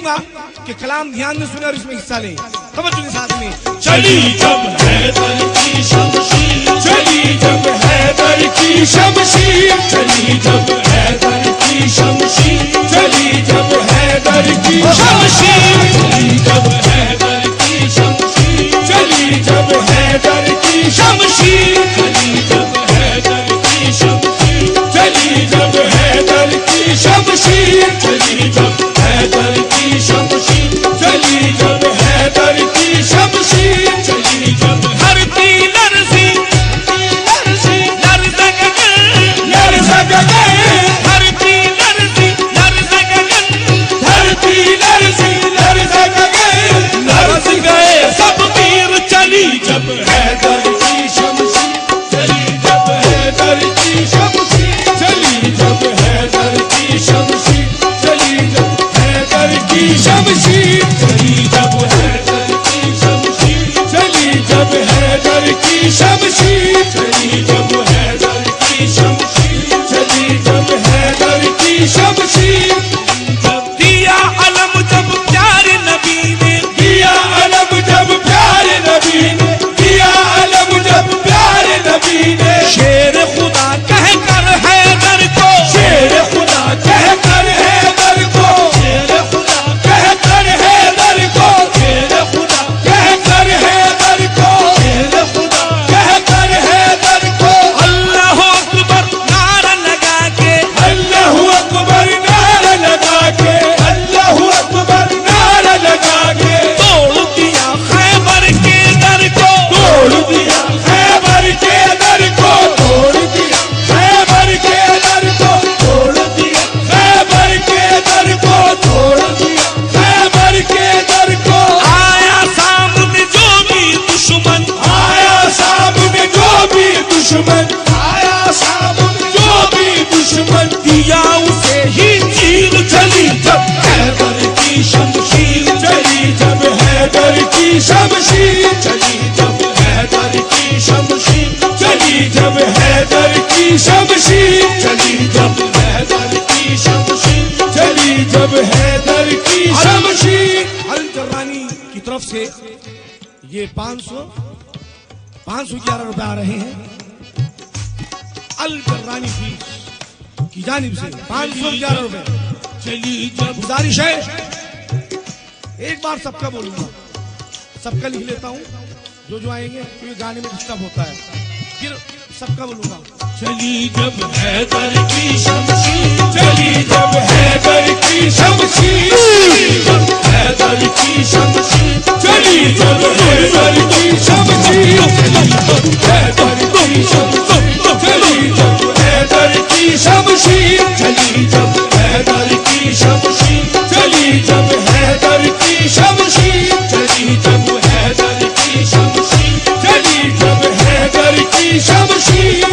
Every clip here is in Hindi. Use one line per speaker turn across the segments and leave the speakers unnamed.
चाहूंगा कि कलाम ध्यान में सुने और इसमें हिस्सा लें। तवज्जो के साथ में।
चली जब हैदर की शमशीर, चली जब हैदर की शमशीर, चली जब हैदर की शमशीर, चली जब हैदर की शमशीर, चली जब हैदर की शमशीर, चली जब हैदर की शमशीर, चली जब हैदर की शमशीर, चली जब हैदर की शमशीर, चली जब हैदर की शमशीर, चली जब हैदर की शमशीर, चली जब धरती लरज़ी, लरज़ी, लरज़ गगन, लरज़ गगन, धरती लरज़ी, लरज़ गगन, धरती लरज़ी, लरज़ गगन, लरज़ गए सब वीर। चली जब हैदर की शमशीर, चली जब हैदर की शमशीर, चली जब हैदर की शमशीर, चली जब हैदर की शमशीर, चली जब हैदर की शमशीर, चली जब हैदर की शमशीर, चली जब हैदर की शमशीर, चली जब हैदर की शमशीर। दिया अलम जब प्यारे नबी ने, दिया अलम जब प्यारे नबी ने, दिया अलम जब प्यारे नबी ने, शेर खुदा कह कर हैदर को, शेर खुदा कह कर हैदर को, शेर खुदा कह कर हैदर को, शेर खुदा कह कर हैदर को, शेर खुदा कह कर हैदर को। अल्लाह अकबर नारा लगा के, अल्लाह अकबर नारा लगा के, अल्लाह अकबर नारा लगा के, तोड़ दिया खैबर के दर को, तोड़ दिया खैबर के दर को, तोड़ दिया खैबर के दर को, तोड़ दिया खैबर के दर को, तोड़ दिया खैबर के दर को। आया सामने जो भी दुश्मन, आया सामने जो भी दुश्मन, आया सामने जो भी दुश्मन, दिया उसे ही चीर। चली जब हैदर की शमशीर, चली जब हैदर की शमशीर, चली जब हैदर की शमशीर, चली जब हैदर की शमशीर, चली जब हैदर की शमशीर, चली जब हैदर की शमशीर।
अल जर्रानी की तरफ से ये 511 रुपए आ रहे हैं। अल जर्रानी की जानिब से 511 रुपए।
चली जब
गुजारिश है, एक बार सबका बोलूंगा, सबका लिख लेता हूँ जो आएंगे, क्योंकि गाने में डिस्टर्ब होता है, फिर सबका बोलूंगा।
चली जब हैदर की शमशीर, चली जब हैदर की शमशीर, जब हैदर की शमशीर, चली जब हैदर की शमशीर, चली जब हैदर की शमशीर, चली जब हैदर की शमशीर, चली जब हैदर की शमशीर, चली जब हैदर की शमशीर, चली जब हैदर की शमशीर, चली जब हैदर की शमशीर।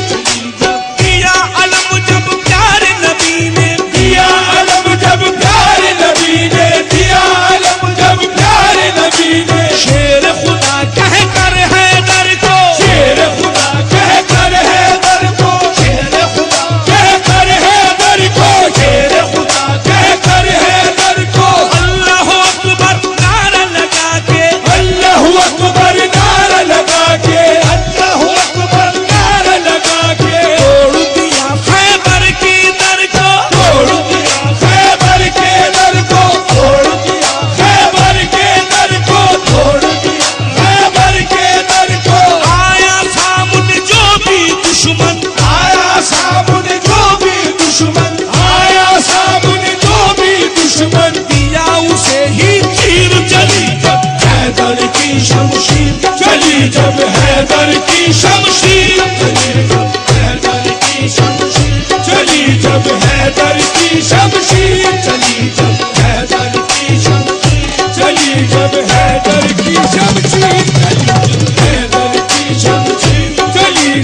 दिया अलम जब प्यारे नबी ने, दिया अलम जब प्यारे नबी ने, दिया अलम जब प्यारे नबी ने, शेर खुदा कह कर हैदर को, शेर खुदा कह कर हैदर को, शेर खुदा कह कर हैदर को, शेर खुदा कह कर हैदर को। अल्लाह अकबर नारा लगा के, अल्लाह अकबर नारा लगा के, अल्लाह अकबर नारा लगा के, तोड़ दिया खैबर के दर को, तोड़ दिया खैबर के दर को, तोड़ दिया खैबर के दर को, तोड़ दिया खैबर के दर को। आया सामने जो भी दुश्मन, आया सामने जो भी दुश्मन, आया सामने जो भी दुश्मन, दिया उसे ही चीर। चली जब हैदर की शमशीर, चली जब हैदर की शमशीर, चली जब हैदर की शमशीर, चली जब हैदर की शमशीर, चली जब हैदर की शमशीर, चली जब हैदर की शमशीर, चली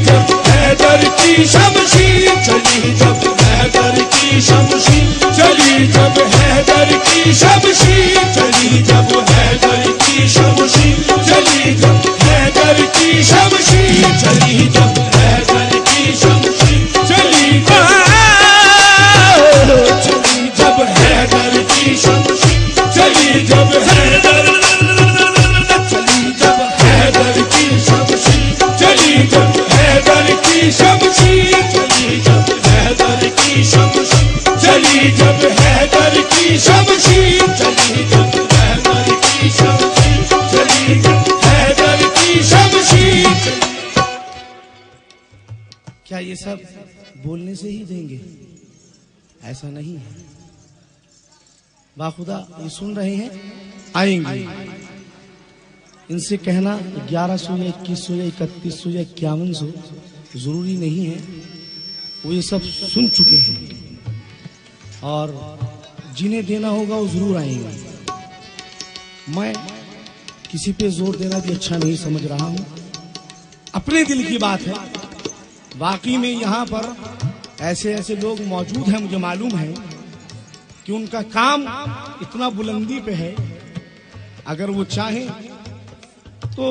जब हैदर की शमशीर, चली जब हैदर की शमशीर, चली जब हैदर की शमशीर, चली जब हैदर की शमशीर, चली जब हैदर की शमशीर, चली जब हैदर की शमशीर, चली जब हैदर की
क्या ये सब बोलने से ही देंगे? ऐसा नहीं है। बाखुदा ये सुन रहे हैं, आएंगे। इनसे कहना 1100 या 2100 या 3100 या 5100 जरूरी नहीं है, वो ये सब सुन चुके हैं और जिन्हें देना होगा वो जरूर आएंगे। मैं किसी पे जोर देना भी अच्छा नहीं समझ रहा हूं, अपने दिल की बात है। वाकई में यहाँ पर ऐसे ऐसे लोग मौजूद हैं, मुझे मालूम है कि उनका काम इतना बुलंदी पे है, अगर वो चाहें तो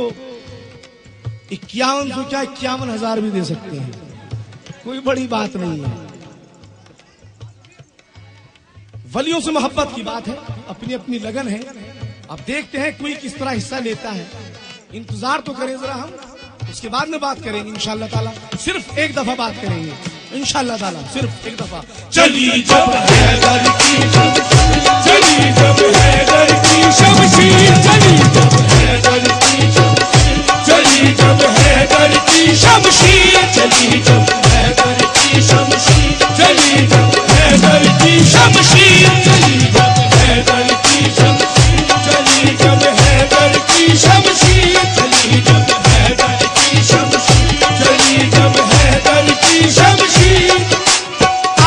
5100 क्या 51,000 भी दे सकते हैं, कोई बड़ी बात नहीं है। वलियों से मोहब्बत की बात है, अपनी अपनी लगन है। अब देखते हैं कोई किस तरह हिस्सा लेता है, इंतजार तो करें जरा हम, उसके बाद में बात करेंगे इंशाअल्लाह ताला। सिर्फ एक दफा बात करेंगे इंशाअल्लाह ताला, सिर्फ एक दफा।
चली जब हैदर की शमशीर, चली जब हैदर की शमशीर, चली जब हैदर की शमशीर, चली जब हैदर की शमशीर, चली जब हैदर की शमशीर, चली जब हैदर की शमशीर, चली जब हैदर की शमशीर, चली जब हैदर की शमशीर, चली जब हैदर की शमशीर, चली जब हैदर की शमशीर।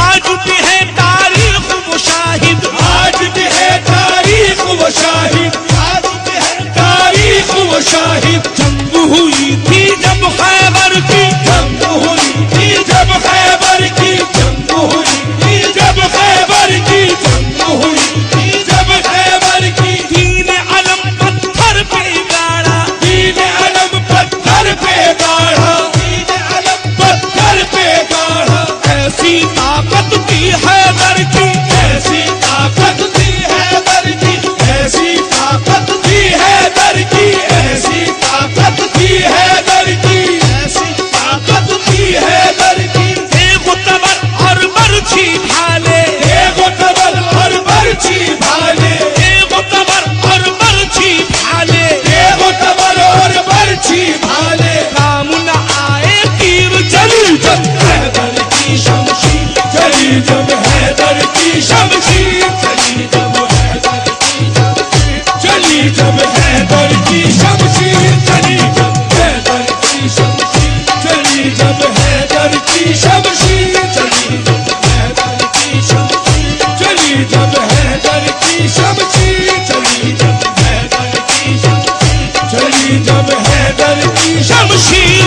आज भी है तारीख वो शाहिद, आज भी है तारीख वो शाहिद, आज भी है तारीख वो शाहिद। जंग हुई थी जब खैबर की, जंग हुई थी जब खैबर की, जंग हुई थी जब खैबर की, जंग हुई थी जब खैबर की। दीन अलम पत्थर पे गाड़ा, दीन अलम पत्थर पे गाड़ा, दीन अलम पत्थर पे गाड़ा। ऐसी ताकत थी हैदर की, ऐसी ताकत थी हैदर की, ऐसी ताकत थी हैदर की, ऐसी ताकत थी हैदर की, ऐसी ताकत थी हैदर की। एगो तबर और बरछी भाले, एगो तबर और बरछी भाले, एगो तबर और बरछी भाले, एगो तबर और बरछी भाले। काम न आए तीर चली जब हैदर की शमशीर, चली जब हैदर की शमशीर, चली जब हैदर की शमशीर, चली जब हैदर की शमशीर, चली जब हैदर की शमशीर, चली जब हैदर की शमशीर, चली जब हैदर की शमशीर, चली जब हैदर की शमशीर, चली जब हैदर की शमशीर, चली जब हैदर की शमशीर,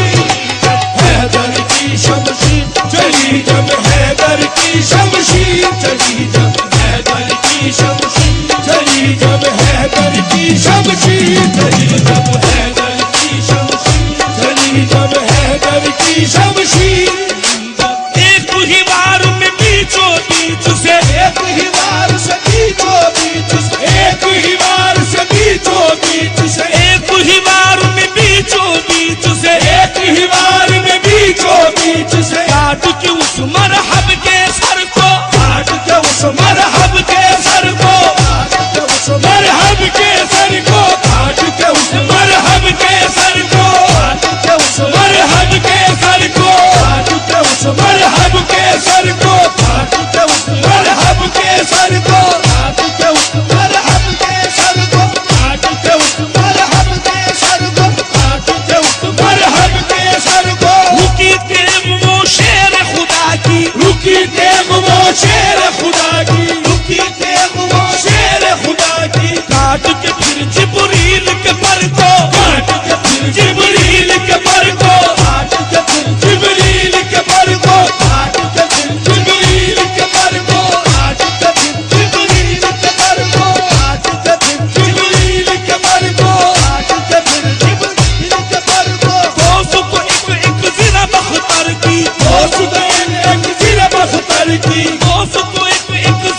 हैदर की शमशीर, चली जब हैदर की शमशीर, चली जब हैदर की शमशीर, चली जब हैदर की शमशीर, चली जब हैदर की शमशीर, चली जब हैदर की शमशीर। एक ही बार में बीचों बीच से, एक ही बार से बीचों बीच से, एक ही बार से बीचों बीच से, एक ही बार में बीचों बीच से, एक ही बार में बीचों बीच से। काट के उस मरहब के सर को, काट के उस मरहब के सर को, काट के उस मरहब के सर को, काट के उस मरहब के सर को, काट के उस मरहब के सर को, काट के उस मरहब के सर को, काट के उस मरहब के सर को, काट के उस मरहब के सर को, काट के उस मरहब के सर को, काट के उस मरहब के सर को। रुकी तेग वो शेर खुदा की, रुकी तेग वो शेर खुदा की, रुकी तेग वो शेर खुदा की। काट के फिर जिब्रील के पर को, काट के फिर जिब्रील के पर को, काट के फिर जिब्रील के पर को, काट के फिर जिब्रील के पर को, काट के फिर जिब्रील के पर को, काट के फिर जिब्रील के पर को, काट के फिर जिब्रील के पर को। दोस्त को एक ज़रा बख्तर की, दोस्त को एक ज़रा बख्तर की, दोस्त को एक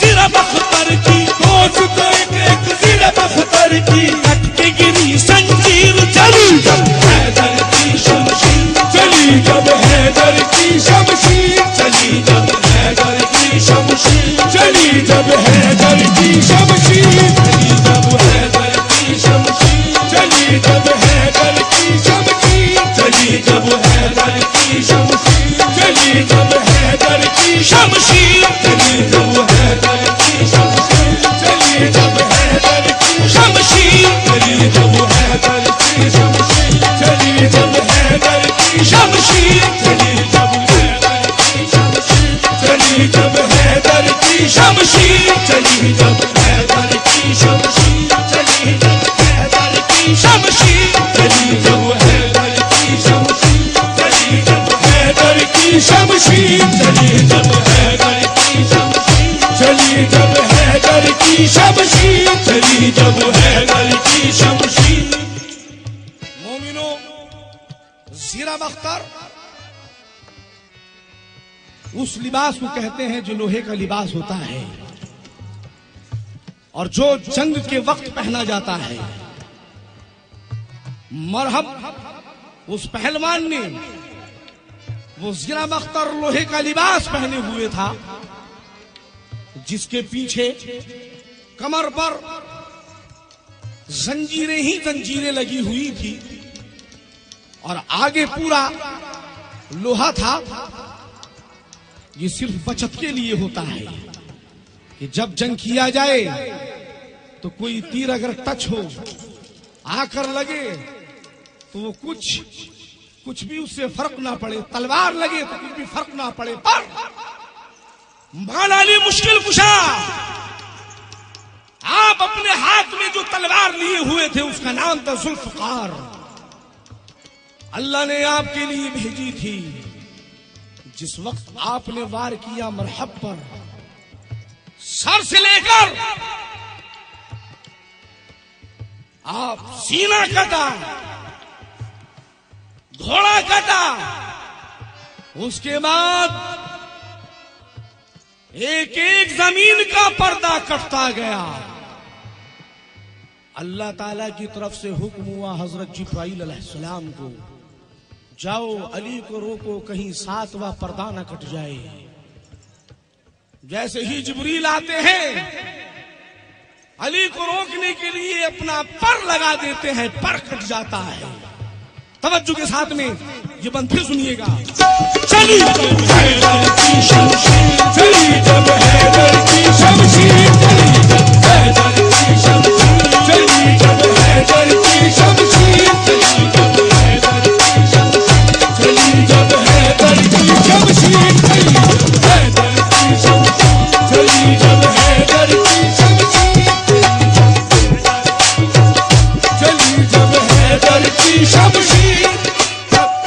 ज़रा बख्तर की, दोस्त को एक ज़रा बख्तर की। कट के गिरी संजीर, चली जब हैदर की शमशीर, चली जब हैदर की शमशीर, चली जब हैदर की शमशीर, चली जब हैदर की शमशीर, चली जब हैदर की शमशीर, चली जब हैदर की शमशीर, चली जब हैदर की शमशीर, चली शमशीर चली जब हैदर की शमशीर चली जब हैदर की शमशीर चली जब हैदर की शमशीर चली जब हैदर की शमशीर चली जब हैदर की शमशीर चली जब हैदर की शमशीर चली जब हैदर की शमशीर चली जब हैदर की शमशीर चली जब हैदर की शमशीर चली जब हैदर की शमशीर चली जब हैदर की शमशीर चली जब हैदर की शमशीर चली जब हैदर की शमशीर।
मोमिनो, ज़ीरा बख्तर उस लिबास को कहते हैं जो लोहे का लिबास होता है और जो जंग के वक्त पहना जाता है। मरहब उस पहलवान ने वो ज़ीरा बख्तर लोहे का लिबास पहने हुए था, जिसके पीछे कमर पर जंजीरें ही जंजीरें लगी हुई थी और आगे पूरा लोहा था। ये सिर्फ बचत के लिए होता है कि जब जंग किया जाए तो कोई तीर अगर टच हो आकर लगे तो वो कुछ भी उससे फर्क ना पड़े, तलवार लगे तो कुछ भी फर्क ना पड़े। पर मौला अली मुश्किल कुशा आप अपने हाथ में जो तलवार लिए हुए थे उसका नाम था जुल्फकार। अल्लाह ने आपके लिए भेजी थी। जिस वक्त आपने वार किया मरहब पर, सर से लेकर आप सीना कटा, घोड़ा कटा, उसके बाद एक एक जमीन का पर्दा कटता गया। अल्लाह ताला की तरफ से हुक्म हुआ हजरत जिब्राइल अलैहिस्सलाम को, जाओ अली को रोको कहीं सातवां पर्दा न कट जाए। जैसे ही जिब्रील आते हैं अली को रोकने के लिए अपना पर लगा देते हैं, पर कट जाता है। तवज्जो के साथ में ये बंद फिर सुनिएगा।
चली जब हैदर की शमशीर चली जब हैदर की शमशीर चली जब हैदर की शमशीर चली जब हैदर की शमशीर चली जब हैदर की शमशीर चली जब हैदर की शमशीर चली जब हैदर की शमशीर चली जब हैदर की शमशीर चली जब हैदर की शमशीर।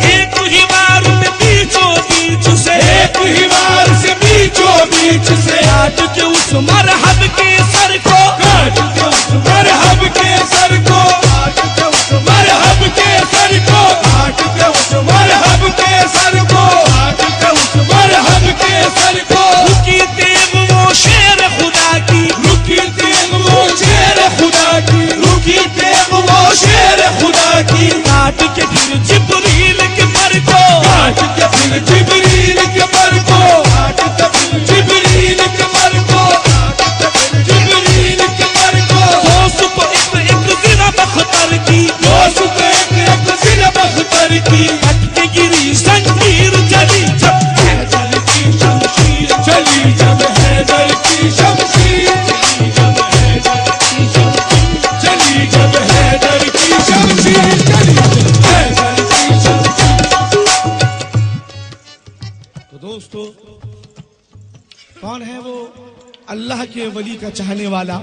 एक ही बार में बीचों बीच से,
एक ही बार से बीचों बीच से
काट के उस मरहब के सर को,
काट के उस मरहब के सर को, काट के उस मरहब के सर को, काट के उस मरहब के सर को, काट के उस मरहब के सर को।
रुकी तेग वो शेर खुदा की,
रुकी तेग वो शेर खुदा की, रुकी तेग वो शेर खुदा की।
काट के फिर जिब्रील के पर को,
काट के फिर जिब्रील के पर को, काट के फिर जिब्रील के पर को, काट के फिर जिब्रील के पर को।
दोस्त को एक ज़ीरा बख्तर की,
दोस्त को एक ज़ीरा बख्तर की।
कट के गिरी जंजीर चली जब
हैदर की शमशीर चली जब हैदर की शमशीर चली जब हैदर की शमशीर चली जब हैदर की शमशीर चली जब हैदर की शमशीर।
तो दोस्तों, कौन है वो अल्लाह के वली का चाहने वाला?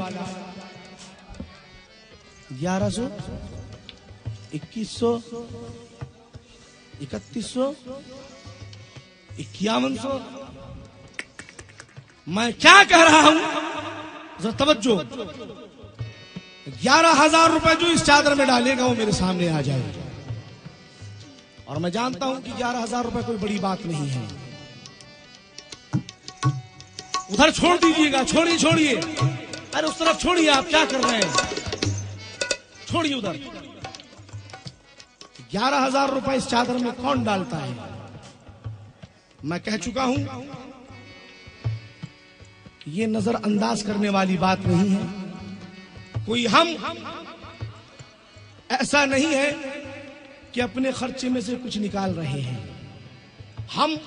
1100, 2100, 3100, 5100। मैं क्या कह रहा हूं जरा तवज्जो। 11,000 रुपए जो इस चादर में डालेगा वो मेरे सामने आ जाएगा। और मैं जानता हूं कि 11,000 रुपए कोई बड़ी बात नहीं है। उधर छोड़ दीजिएगा, छोड़िए छोड़िए, अरे उस तरफ छोड़िए, आप क्या कर रहे हैं? छोड़िए उधर। 11,000 रुपए इस चादर में कौन डालता है? मैं कह चुका हूं ये नजरअंदाज करने वाली बात नहीं है। कोई हम ऐसा नहीं है कि अपने खर्चे में से कुछ निकाल रहे हैं। हम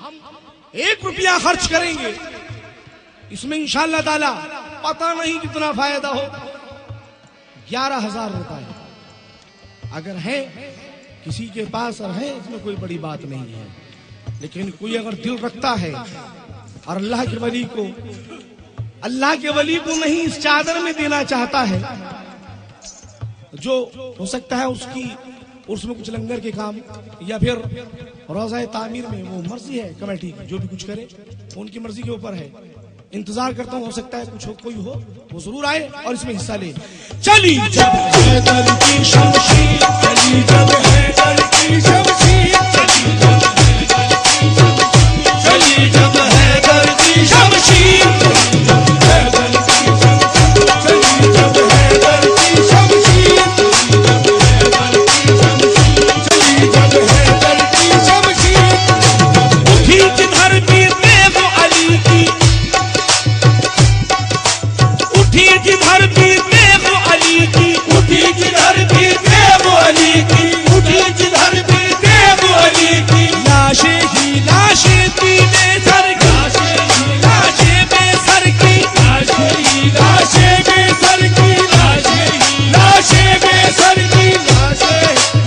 1 रुपया खर्च करेंगे, इसमें इंशाअल्लाह ताला पता नहीं कितना फायदा हो। 11,000 रुपए अगर है किसी के पास और है, इसमें कोई बड़ी बात नहीं है। लेकिन कोई अगर दिल रखता है और अल्लाह के वली को नहीं इस चादर में देना चाहता है, जो हो सकता है उसमें कुछ लंगर के काम या फिर रोज़ा तामीर में, वो मर्जी है कमेटी की, जो भी कुछ करे उनकी मर्जी के ऊपर है। इंतजार करता हूँ, हो सकता है कोई हो वो जरूर आए और इसमें हिस्सा ले। चली जब हैदर की शमशीर, चली जब हैदर की शमशीर, चली जब हैदर की शमशीर, चली जब हैदर की शमशीर, हैदर की शमशीर, चली जब हैदर की शमशीर, चली जब हैदर की शमशीर, उठी जिधर भी देव अली की, उठी जिधर भी देव अली की, उठी जिधर भी देव अली की, उठी जिधर भी देव अली की, लाशें ही लाशें दीने सर, लाशें ही लाशें बेसर की, लाशें ही लाशें बेसर की, लाशें ही लाशें बेसर की,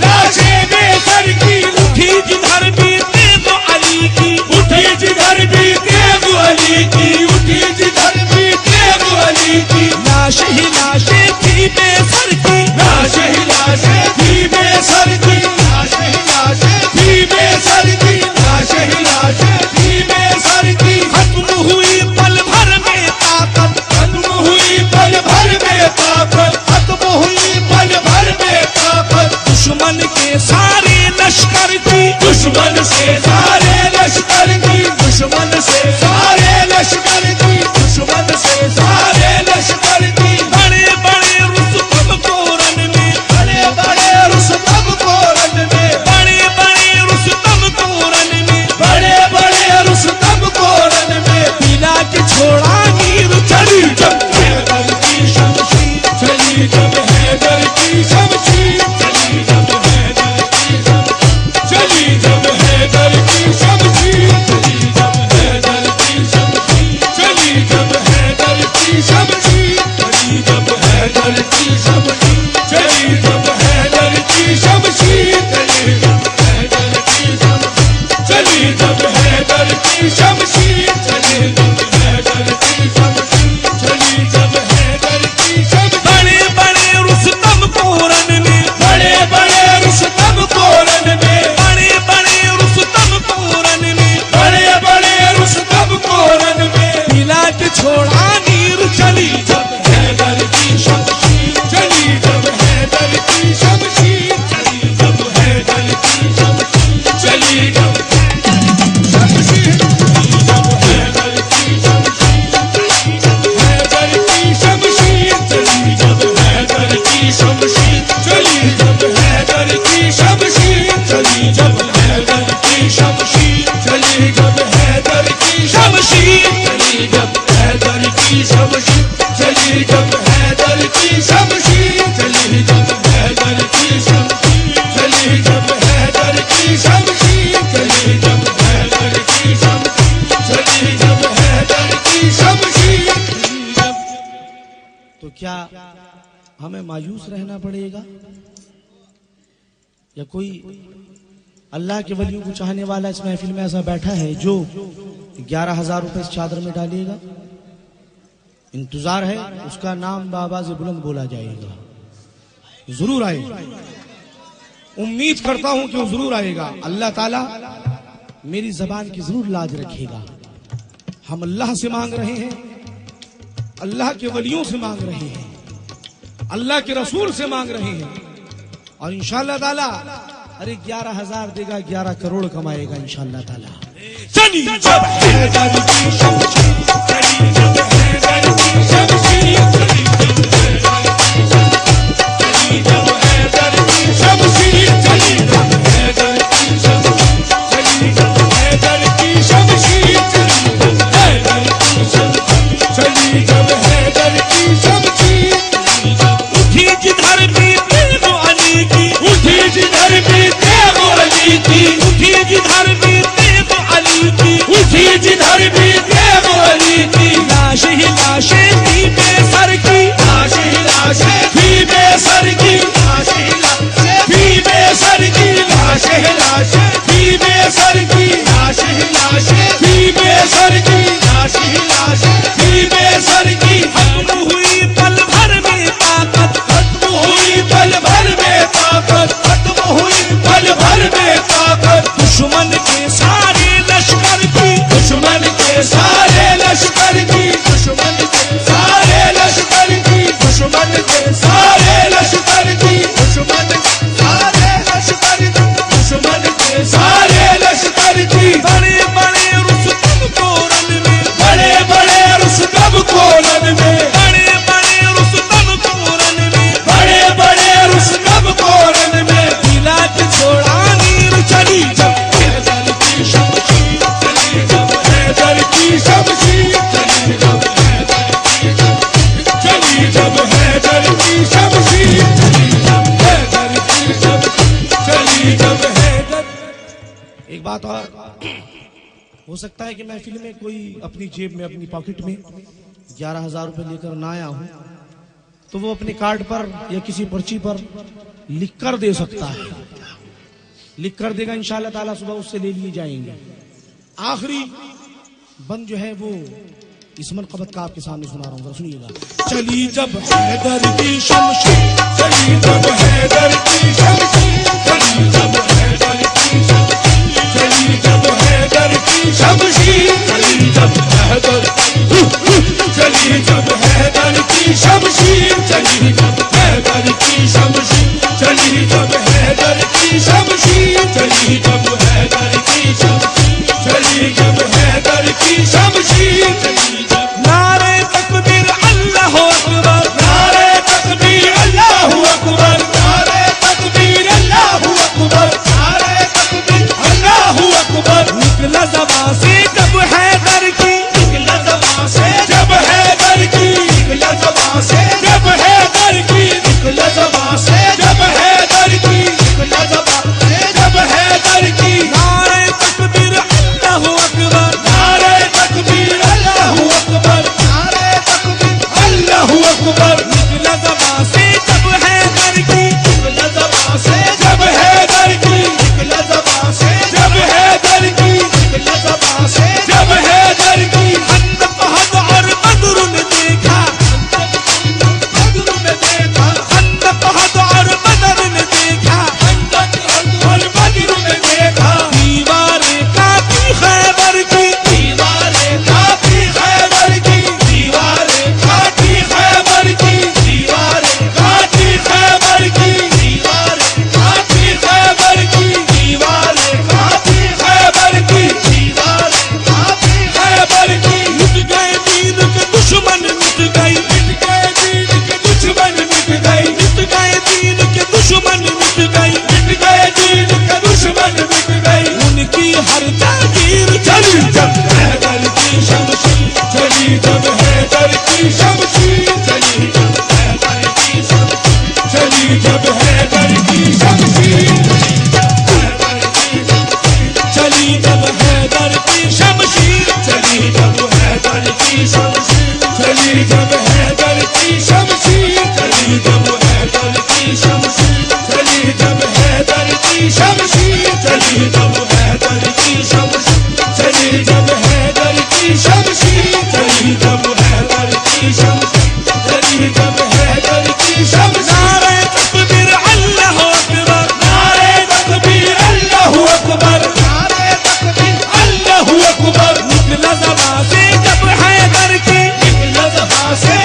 लाशें बेसर की, उठी जिधर भी देव अली की, उठी जिधर भी देव अली की, उठी जिधर भी देव अली की, लाशें ही लाशें थी बेसर की, लाशें ही लाशें थी बेसर की, लाशें ही लाशें थी बेसर की, लाशें ही लाशें थी बेसर की, खत्म हुई पल भर में ताकत, खत्म हुई पल भर में ताकत, खत्म हुई पल भर में ताकत, दुश्मन के सारे लश्कर की, दुश्मन से सारे लश्कर की, दुश्मन से सारे लश्कर की, दुश्मन से सारे लश्कर की, बड़े बड़े रुस्तम को रन में, बड़े बड़े रुस्तम को रन में, बड़े बड़े रुस्तम को रन में, बड़े बड़े रुस्तम को रन में, पिला के छोड़ा नीर, चली जब हैदर की शमशीर, चली जब हैदर की शमशीर, चली जब हैदर की शमशीर, चली जब हैदर की शमशीर, चली जब हैदर की शमशीर, चली जब हैदर की शमशीर, चली जब हैदर की शमशीर, चली जब हैदर की शमशीर, चली जब हैदर की शमशीर, चली जब हैदर की शमशीर, चली जब हैदर की शमशीर, चली जब हैदर की शमशीर, बड़े बड़े रुस्तम को रन में, बड़े बड़े रुस्तम को रन में, बड़े बड़े रुस्तम को रन में, बड़े बड़े रुस्तम को रन में, पिला के छोड़ा नीर, चली जब हैदर की शमशीर, चली जब हैदर की शमशीर, चली जब हैदर की शमशीर, चली जब शमशीर, जब हैदर की शमशीर, हैदर की शमशीर, चली जब हैदर की शमशीर, चली जब हैदर की शमशीर, चली जब हैदर की शमशीर, चली जब हैदर की शमशीर, चली जब हैदर की शमशीर, चली जब हैदर की शमशीर, चली जब हैदर की शमशीर, चली जब हैदर की शमशीर, चली जब हैदर की शमशीर, चली जब हैदर की शमशीर। तो क्या हमें मायूस रहना पड़ेगा या कोई अल्लाह के वलियों को चाहने वाला इस महफिल में ऐसा बैठा है जो 11,000 रुपए इस चादर में डालेगा? इंतजार है, उसका नाम बाबा से बुलंद बोला जाएगा, जरूर आएगा। उम्मीद करता हूं कि वो जरूर आएगा। अल्लाह ताला मेरी जबान की जरूर लाज रखेगा। हम अल्लाह से मांग रहे हैं, अल्लाह के वलियों से मांग रहे हैं, अल्लाह के रसूल से मांग रहे हैं, और इंशाअल्लाह ताला अरे 11,000 देगा, 11 करोड़ कमाएगा इंशाअल्लाह ताला। चली जब हैदर की शमशीर, चली जब हैदर की शमशीर, चली जब हैदर की शमशीर, चली जब हैदर की शमशीर, चली जब हैदर की शमशीर, चली जब हैदर की शमशीर, चली जब हैदर की शमशीर, उठी जिधर भी देव अली की, उठी जिधर भी देव अली की, उठी जिधर भी देव अली की, उठी
लाशें थी बेसर की, लाश ही लाशें थी बेसर की।
खत्म हुई पल भर में ताकत,
खत्म हुई पल भर में ताकत, खत्म हुई पल भर में ताकत।
दुश्मन के सारे लश्कर की,
दुश्मन के सारे लश्कर की, दुश्मन के सारे लश्कर की, दुश्मन के सारे लश्कर की, दुश्मन के सारे लश्कर की, दुश्मन के सारे लश्कर की।
बड़े बड़े रुस्तम को रन में,
बड़े बड़े रुस्तम को रण में,
बड़े बड़े रुस्तम को रन में,
बड़े बड़े रुस्तम को रण में।
इलाज छोड़ा नीर चली जब
हैदर की शमशीर चली जब, हैदर की शमशीर चली जब, हैदर की शमशीर चली जब, हैदर की शमशीर चली जब, हैदर की शमशीर चली जब, हैदर।
एक बात और, हो सकता है कि महफिल में कोई अपनी जेब में, अपनी पॉकेट में 11,000 रुपए लेकर ना आया हूं, तो वो अपने कार्ड पर या किसी पर्ची पर लिख कर दे सकता है, लिख कर देगा, इंशाअल्लाह ताला सुबह उससे ले लिए जाएंगे। आखिरी बंद जो है वो इस मनक़बत का आपके सामने सुना रहा हूं, जरा सुनिएगा।
चली जब हैदर की शमशीर,
चली जब हैदर की शमशीर चली जब, हैदर की शमशीर चली जब, हैदर की शमशीर चली जब, हैदर चली जब, हैदर की शमशीर चली जब, हैदर की शमशीर चली जब, हैदर की शमशीर चली जब, हैदर की शमशीर चली जब, हैदर की शमशीर चली जब।
नारे तकबीर अल्लाह अकबर,
नारे तकबीर अल्लाहु अकबर, नारे तकबीर अल्लाहु अकबर, नारे तकबीर अल्लाहु अकबर।
निकला ज़बां से जब हैदर की,
निकला ज़बां से जब हैदर की, निकला ज़बां से जब हैदर की, निकला ज़बां से जब हैदर की, निकला ज़बां से जब हैदर की।
नारे तकबीर अल्लाह अकबर,
नारे तकबीर अल्लाहु अकबर, नारे तकबीर अल्लाहु अकबर।
निकला ज़बां से जब हैदर की,
निकला ज़बां से जब हैदर की, निकला ज़बां से जब हैदर की, निकला ज़बां से जब हैदर की।
खंदक अहद और बद्र ने देखा,
बद्र ने देखा,
खंदक अहद और बद्र ने देखा,
खंदक और बद्र ने देखा।
दीवारें काफी खैबर की,
दीवारें काफी खैबर की, दीवारें काफी खैबर की, दीवारें काफी खैबर की, दीवारें काफी खैबर की, दीवारें काफी खैबर की, दीवारें काफी खैबर की।
मिट गए दीन के दुश्मन मिट गई,
मिट गए दीन के दुश्मन मिट गई,
मिट गए दीन के दुश्मन मिट गई,
मिट गए दीन के दुश्मन मिट गई।
उनकी हर जागीर
चली जब हैदर की शमशीर चली जब, हैदर की शमशीर चली जब, हैदर की शमशीर चली जब, हैदर की शमशीर
चली जब हैदर की शमशीर,
चली जब, हैदर की शमशीर चली जब, हैदर की शमशीर चली जब, हैदर की शमशीर चली जब, हैदर की शमशीर चली जब, हैदर की शमशीर चली जब, हैदर की शमशीर चली जब, हैदर की शमशीर चली जब, हैदर की शमशीर।
नारे तकबीर अल्लाह अकबर,
नारे तकबीर अल्लाहु अकबर, नारे तकबीर अल्लाहु अकबर।
निकला ज़बां से जब हैदर की,
निकला ज़बां से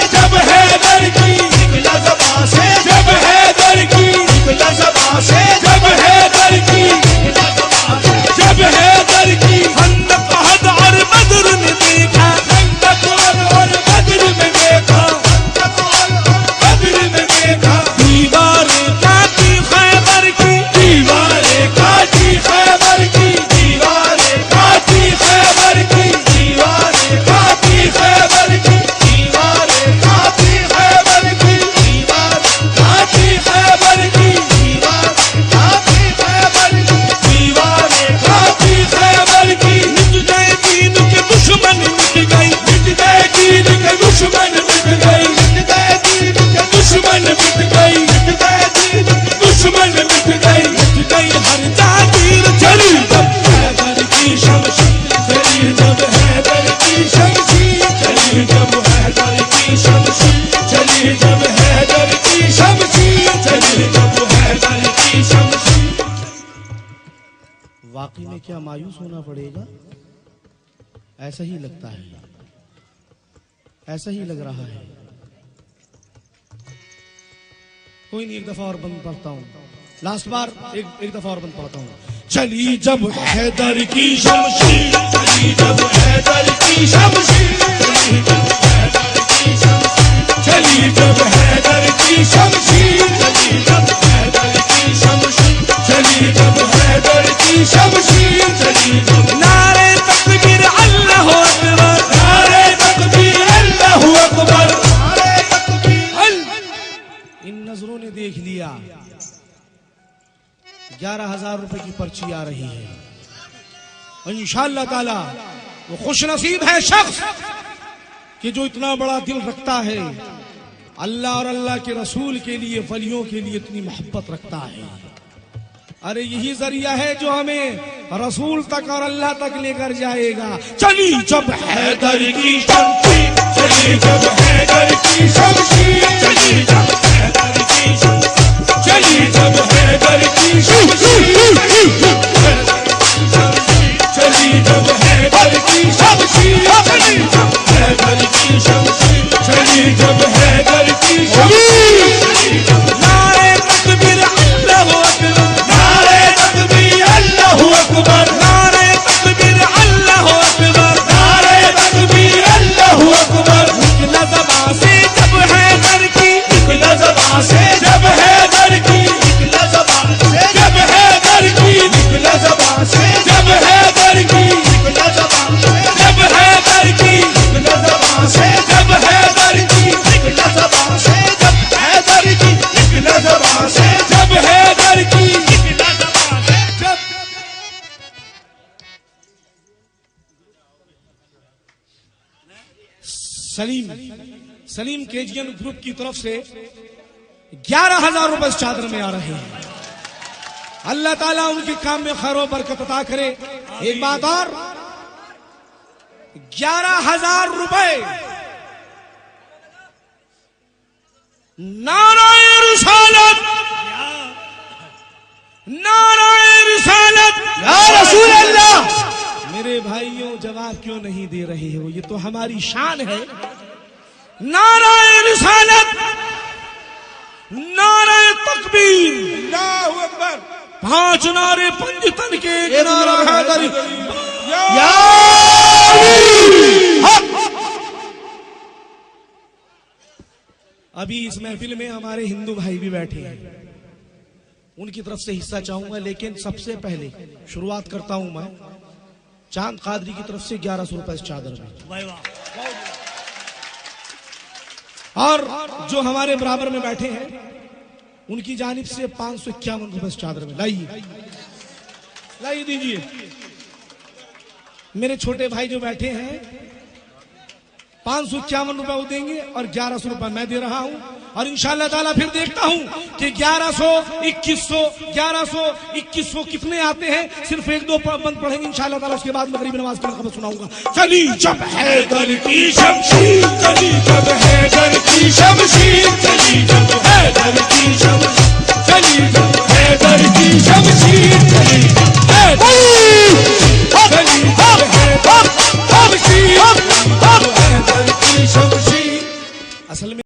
शमशीर चली जब हैदर की शमशीर।
वाकई में क्या मायूस होना पड़ेगा? ऐसा ही लगता है, ऐसा ही लग रहा है। कोई नहीं, एक दफा और बंद पढ़ता हूं, लास्ट बार एक दफा और बंद पढ़ता हूं।
चली जब हैदर की शमशीर चली जब हैदर की शमशीर चली जब हैदर की शमशीर चली जब हैदर की शमशीर चली जब हैदर की शमशीर चली जब हैदर की शमशीर चली जब।
नारे तकबीर अल्लाहू अकबर,
नारे तकबीर अल्लाहू अकबर, नारे तकबीर।
इन नजरों ने देख लिया 11,000 रुपए की पर्ची आ रही है, और इंशाअल्लाह ताला वो खुश नसीब है शख्स कि जो इतना बड़ा दिल रखता है, अल्लाह और अल्लाह के रसूल के लिए, वलियों के लिए इतनी मोहब्बत रखता है। अरे यही जरिया है जो हमें रसूल तक और अल्लाह तक लेकर जाएगा। चली जब
हैदर की शमशीर चली जब हैदर की शमशीर चली जब हैदर की शमशीर चली जब हैदर की शमशीर चली जब हैदर की शमशीर चली जब हैदर की शमशीर चली जब हैदर की शमशीर।
नारे तकबीर अल्लाहू अकबर,
नारे तकबीर अल्लाहू अकबर,
नारे तकबीर अल्लाहू अकबर,
नारे तकबीर अल्लाहू अकबर।
निकला ज़बां से जब हैदर की,
निकला ज़बां से जब हैदर की, निकला ज़बां से जब हैदर की, निकला ज़बां से जब हैदर की, निकला ज़बां से जब हैदर की, निकला ज़बां से जब हैदर की, निकला ज़बां से जब हैदर की, निकला ज़बां से जब हैदर की, निकला ज़बां से जब।
सलीम केजीएन ग्रुप की तरफ से 11,000 रुपए इस चादर में आ रहे हैं। अल्लाह ताला उनके काम में खैर और बरकत अता करे। एक बात और, 11,000 रुपए नाराए रिसालत, नाराए रिसालत या रसूल अल्लाह। मेरे भाइयों जवाब क्यों नहीं दे रहे हो? ये तो हमारी शान है। नाराए रिसालत, नाराए तकबीर,
अल्लाहू अकबर।
5 नारे पंजतन के, एक नारा हैदरी। अभी इस महफिल में हमारे हिंदू भाई भी बैठे हैं, उनकी तरफ से हिस्सा चाहूंगा, लेकिन सबसे पहले शुरुआत करता हूं मैं चांद कादरी की तरफ से 1100 रुपए इस चादर में। और जो हमारे बराबर में बैठे हैं उनकी जानिब से 551 रुपए इस चादर में। लाइए लाइए दीजिए। मेरे छोटे भाई जो बैठे हैं 551 रुपए वो देंगे और 1100 रुपए मैं दे रहा हूं। और इंशाअल्लाह ताला फिर देखता हूं कि 1100, 2100, 1100, 2100 कितने आते हैं। सिर्फ 1-2 बंद पढ़ेंगे इंशाअल्लाह ताला, उसके बाद मगरिब नमाज की खबर सुनाऊंगा। चली जब
हैदर की शमशीर चली जब हैदर की शमशीर चली जब हैदर की शमशीर चली जब हैदर की शमशीर